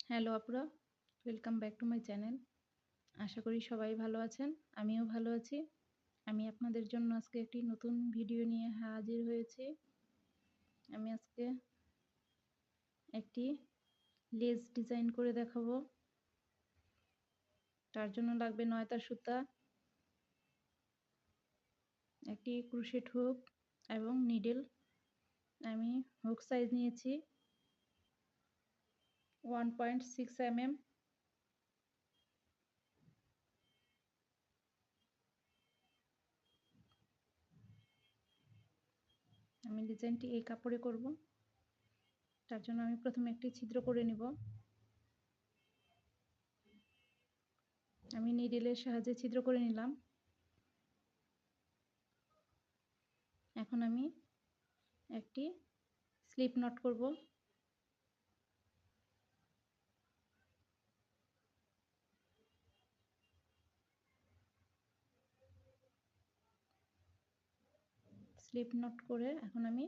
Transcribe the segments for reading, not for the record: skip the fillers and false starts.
Hello আপুরা, welcome back to my channel. আশা করি সবাই ভালো আছেন, আমিও ভালো আছি। আমি আপনাদের জন্য আজকে একটি নতুন ভিডিও নিয়ে হাজির হয়েছি। আমি আজকে একটি লেস ডিজাইন করে দেখাবো। তার জন্য লাগবে 9 তার সুতা, একটি ক্রোশেট হুক এবং নিডেল। আমি হুক সাইজ নিয়েছি 1.6 mm। আমি ডিজাইনটি এই কাপড়ে করব। তার জন্য আমি প্রথমে একটি ছিদ্র করে নিব। আমি নিডেলের সাহায্যে ছিদ্র করে নিলাম। এখন আমি একটি স্লিপ নট করব। স্লিপ নট করে এখন আমি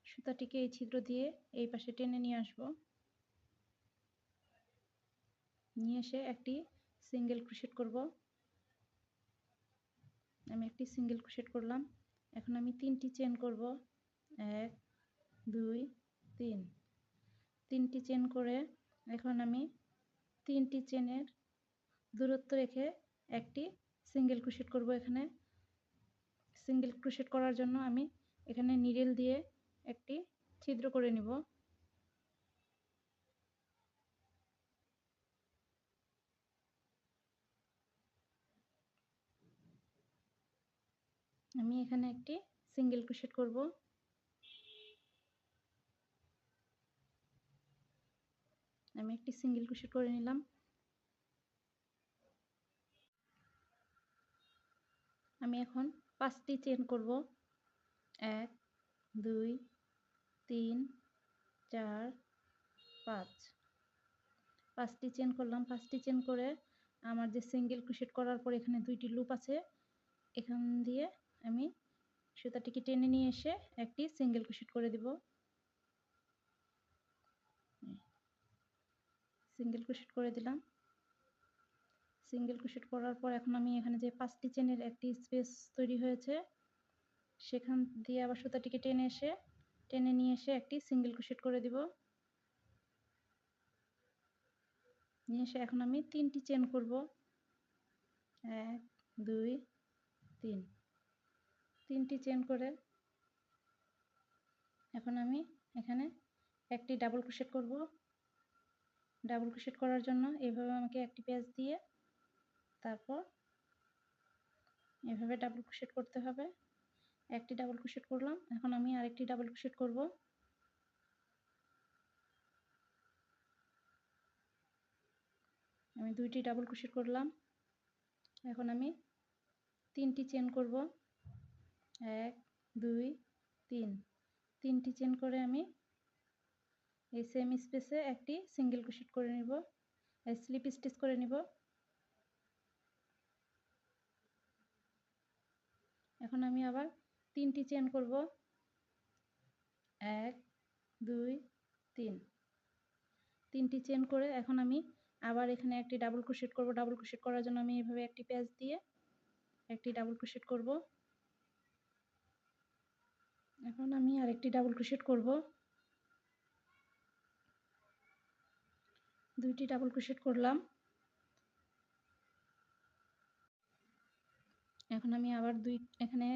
সুতাটিকে এই ছিদ্র দিয়ে এই পাশে টেনে নিয়ে আসব। নিয়ে এসে একটি সিঙ্গেল ক্রোশেট করব। আমি একটি সিঙ্গেল ক্রোশেট করলাম। এখন আমি 3টি চেন করব। 1 2 3। 3টি চেন করে এখন আমি 3টি চেনের দূরত্ব রেখে একটি সিঙ্গেল ক্রোশেট করব। এখানে সিঙ্গেল ক্রোশেট করার জন্য আমি এখানে নিডেল দিয়ে একটি ছিদ্র করে নিব। আমি এখানে একটি সিঙ্গেল ক্রোশেট করব। আমি একটি সিঙ্গেল ক্রোশেট করে নিলাম। আমি এখন 5টি চেন করব। 1 2 3 4 5। 5টি চেন করলাম। 5টি চেন করে আমার যে সিঙ্গেল ক্রোশেট করার পর এখানে 2টি লুপ আছে, এখান দিয়ে আমি সুতাটিকে টেনে নিয়ে এসে একটি সিঙ্গেল ক্রোশেট করে দিব। সিঙ্গেল ক্রোশেট করে দিলাম। সিঙ্গেল ক্রোশেট করার পর এখন আমি এখানে যে 5টি চেনের একটি স্পেস তৈরি হয়েছে, সেখান দিয়ে আবার সুতাটিকে টেনে নিয়ে এসে একটি সিঙ্গেল ক্রোশেট করে দিব। নিয়ে এসে এখন আমি 3টি চেন করব। 1 2 3। 3টি চেন করে এখন আমি এখানে একটি ডাবল ক্রোশেট করব। ডাবল ক্রোশেট করার জন্য এইভাবে আমাকে একটি পেঁচ দিয়ে তারপর এভাবে ডাবল ক্রোশেট করতে হবে। একটি ডাবল ক্রোশেট করলাম। এখন আমি আরেকটি ডাবল ক্রোশেট করব। আমি 2টি ডাবল ক্রোশেট করলাম। এখন আমি 3টি চেন করব। 1 2 3। 3টি চেন করে আমি এই সেম স্পেসে একটি সিঙ্গেল ক্রোশেট করে নিব, স্লিপ স্টিচ করে নিব। এখন আমি আবার 3টি চেন করব। 1 2 3। 3টি চেন করে এখন আমি আবার এখানে একটি ডাবল ক্রোশেট করব। ডাবল ক্রোশেট করার জন্য আমি এভাবে একটি পেঁচ দিয়ে একটি ডাবল ক্রোশেট করব। এখন আমি আরেকটি ডাবল ক্রোশেট করব। 2টি ডাবল ক্রোশেট করলাম। এখন আমি আবার এখানে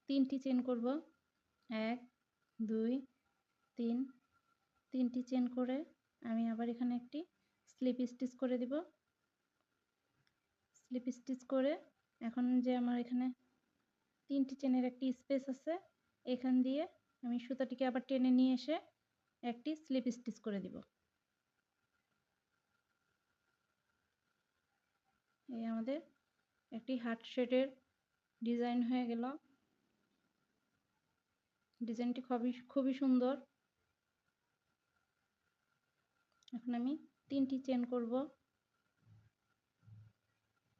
3টি চেন করব। 1 2 3। 3টি চেন করে আমি আবার এখানে একটি স্লিপ স্টিচ করে দিব। স্লিপ স্টিচ করে এখন যে আমার এখানে 3টি চেনের একটি স্পেস আছে, এখান দিয়ে আমি সুতাটিকে আবার টেনে নিয়ে এসে একটি স্লিপ স্টিচ করে দিব। এই আমাদের একটি হার্ট শেপের ডিজাইন হয়ে গেল। ডিজাইনটি খুবই সুন্দর। এখন আমি 3টি চেন করব।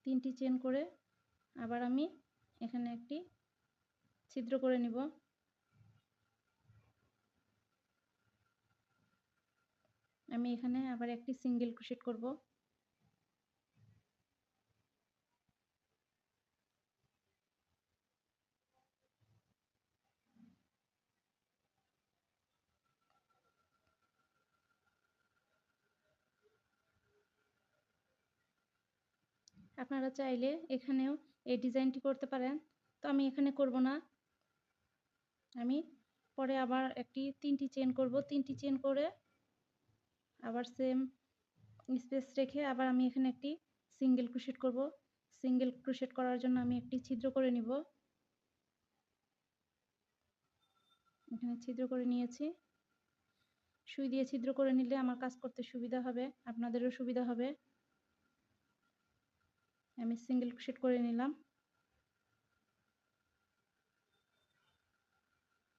3টি চেন করে আবার আমি এখানে একটি ছিদ্র করে নিব। আমি এখানে আবার একটি সিঙ্গেল ক্রোশেট করব। আপনারা চাইলে এখানেও এই ডিজাইনটি করতে পারেন, তো আমি এখানে করব না। আমি পরে আবার তিনটি চেন করব, তিনটি চেন করে আবার সেম স্পেস রেখে আবার আমি এখানে একটি সিঙ্গেল ক্রোশেট করব। সিঙ্গেল ক্রোশেট করার জন্য আমি একটি ছিদ্র করে নিব। এখানে ছিদ্র করে নিয়েছি। সুই দিয়ে ছিদ্র করে নিলে আমার কাজ করতে সুবিধা হবে, আপনাদেরও সুবিধা হবে। আমি সিঙ্গেল ক্রোশেট করে নিলাম।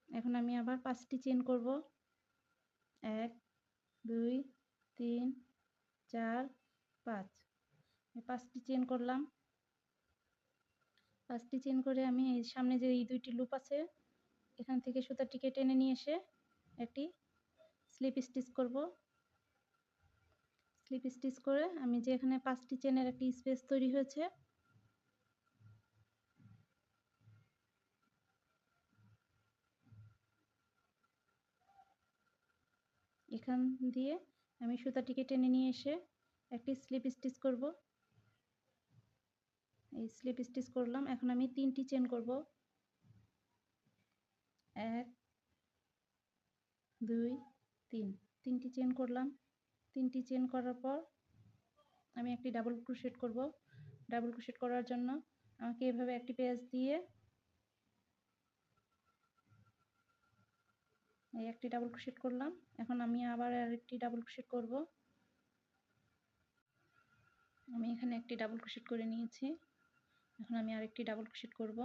এখন আমি আবার 5টি চেন করব। 1 2 3 4 5। 5টি চেন করলাম। 5টি চেন করে আমি এই সামনে যে এই দুইটি লুপ আছে এখান থেকে সুতাটিকে টেনে নিয়ে এসে একটি স্লিপ স্টিচ করব। স্লিপ স্টিচ করে আমি যে এখানে 5টি চেনের একটি স্পেস তৈরি হয়েছে এখান দিয়ে আমি সুতাটিকে টেনে নিয়ে এসে একটি স্লিপ স্টিচ করব। এই স্লিপ স্টিচ করলাম। এখন আমি 3টি চেন করব। 1 2 3। 3টি চেন করলাম। 3টি চেন করার পর আমি একটি ডাবল ক্রোশেট করব। ডাবল ক্রোশেট করার জন্য আমাকে এভাবে একটি পেঁচ দিয়ে এই একটি ডাবল ক্রোশেট করলাম। এখন আমি আবার আরেকটি ডাবল ক্রোশেট করব। আমি এখানে একটি ডাবল ক্রোশেট করে নিয়েছি। এখন আমি আরেকটি ডাবল ক্রোশেট করব।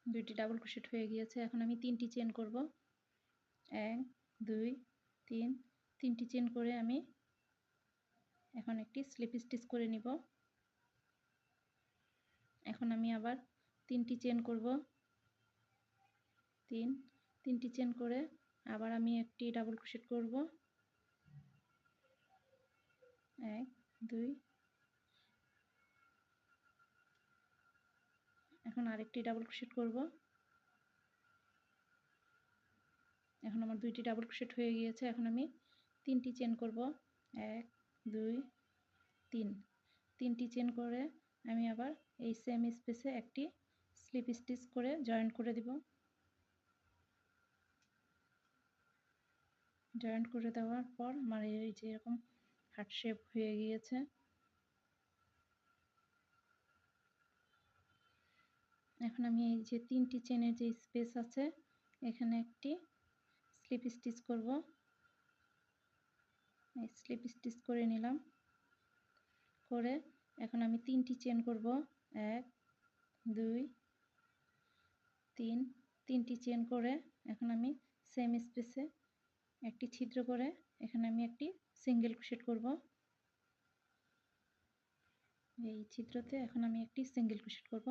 দুইটি ডাবল ক্রোশেট হয়ে গিয়েছে। এখন আমি 3টি চেন করব। 1 2 3। 3টি চেন করে আমি এখন একটি স্লিপ স্টিচ করে নিব। এখন আমি আবার 3টি চেন করব। 3টি চেন করে আবার আমি একটি ডাবল ক্রোশেট করব। 1 2। এখন আরেকটি ডাবল ক্রোশেট করব। এখন আমার দুইটি ডাবল ক্রোশেট হয়ে গিয়েছে। এখন আমি 3টি চেন করব। 1 2 3। 3টি চেন করে আমি আবার এই সেম স্পেসে একটি স্লিপ স্টিচ করে জয়েন্ট করে দিব। জয়েন্ট করে দেওয়ার পর আমার এই যে এরকম হার্ট শেপ হয়ে গিয়েছে। এখন আমি এই যে 3টি চেনের যে স্পেস আছে এখানে একটি স্লিপ স্টিচ করব। এই স্লিপ স্টিচ করে নিলাম। করে এখন আমি 3টি চেন করব। 1 2 3। 3টি চেন করে এখন আমি সেম স্পেসে একটি ছিদ্র করে এখানে আমি একটি সিঙ্গেল ক্রোশেট করব। এই ছিদ্রতে এখন আমি একটি সিঙ্গেল ক্রোশেট করব।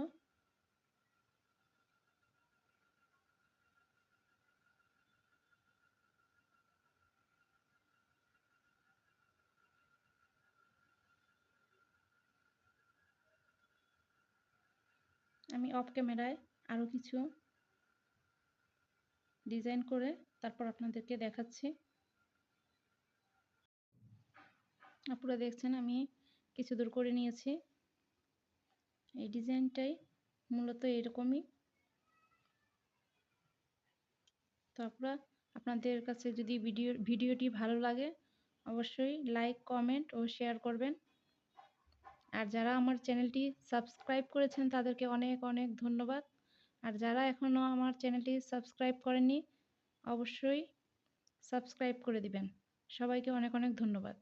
আমি অফ ক্যামেরায় আরও কিছু ডিজাইন করে তারপর আপনাদেরকে দেখাচ্ছি। আপনারা দেখছেন আমি কিছু দূর করে নিয়েছি। এই ডিজাইনটাই মূলত এরকমই। তো আপনাদের কাছে যদি ভিডিওটি ভালো লাগে অবশ্যই লাইক কমেন্ট ও শেয়ার করবেন। আর যারা আমার চ্যানেলটি সাবস্ক্রাইব করেছেন তাদেরকে অনেক অনেক ধন্যবাদ। আর যারা এখনও আমার চ্যানেলটি সাবস্ক্রাইব করেননি অবশ্যই সাবস্ক্রাইব করে দিবেন। সবাইকে অনেক অনেক ধন্যবাদ।